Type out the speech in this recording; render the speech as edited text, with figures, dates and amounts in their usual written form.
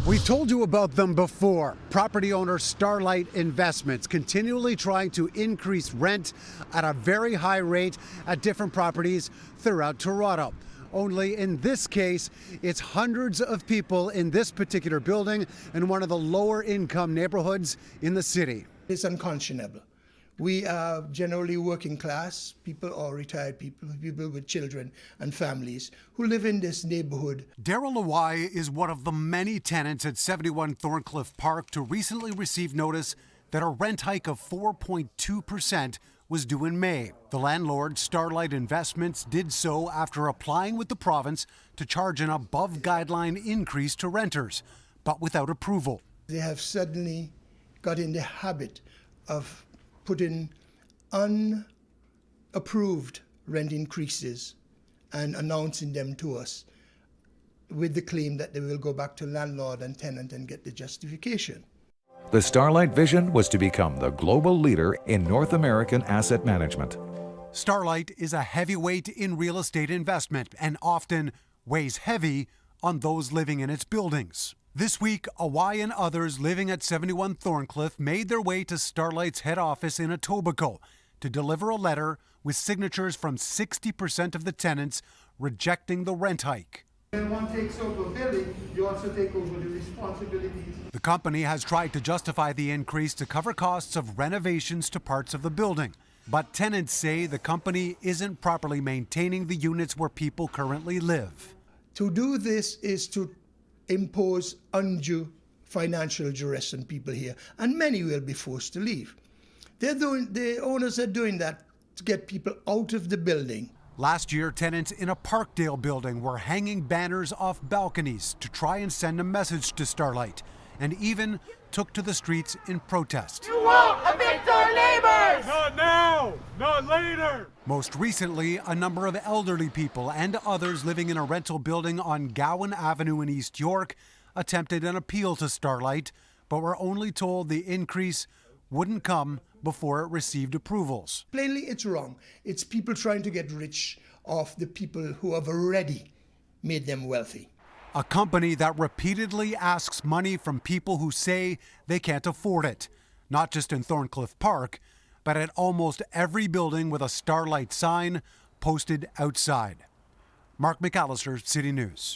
We've told you about them before. Property owner Starlight Investments continually trying to increase rent at a very high rate at different properties throughout Toronto. Only in this case, it's hundreds of people in this particular building in one of the lower income neighborhoods in the city. It's unconscionable. We are generally working class people or retired people, people with children and families who live in this neighborhood. Daryl Lawai is one of the many tenants at 71 Thorncliffe Park to recently receive notice that a rent hike of 4.2% was due in May. The landlord, Starlight Investments, did so after applying with the province to charge an above-guideline increase to renters, but without approval. They have suddenly got in the habit of putting unapproved rent increases and announcing them to us with the claim that they will go back to landlord and tenant and get the justification. The Starlight vision was to become the global leader in North American asset management. Starlight is a heavyweight in real estate investment and often weighs heavy on those living in its buildings. This week, Awai and others living at 71 Thorncliffe made their way to Starlight's head office in Etobicoke to deliver a letter with signatures from 60% of the tenants rejecting the rent hike. When one takes over a building, you also take over the responsibilities. The company has tried to justify the increase to cover costs of renovations to parts of the building. But tenants say the company isn't properly maintaining the units where people currently live. To do this is to impose undue financial duress on people here, and many will be forced to leave. The owners are doing that to get people out of the building. Last year, tenants in a Parkdale building were hanging banners off balconies to try and send a message to Starlight, and even took to the streets in protest. You won't evict our neighbors! Not now! Not later! Most recently, a number of elderly people and others living in a rental building on Gowan Avenue in East York attempted an appeal to Starlight, but were only told the increase wouldn't come before it received approvals. Plainly, it's wrong. It's people trying to get rich off the people who have already made them wealthy. A company that repeatedly asks money from people who say they can't afford it, not just in Thorncliffe Park, but at almost every building with a Starlight sign posted outside. Mark McAllister, City News.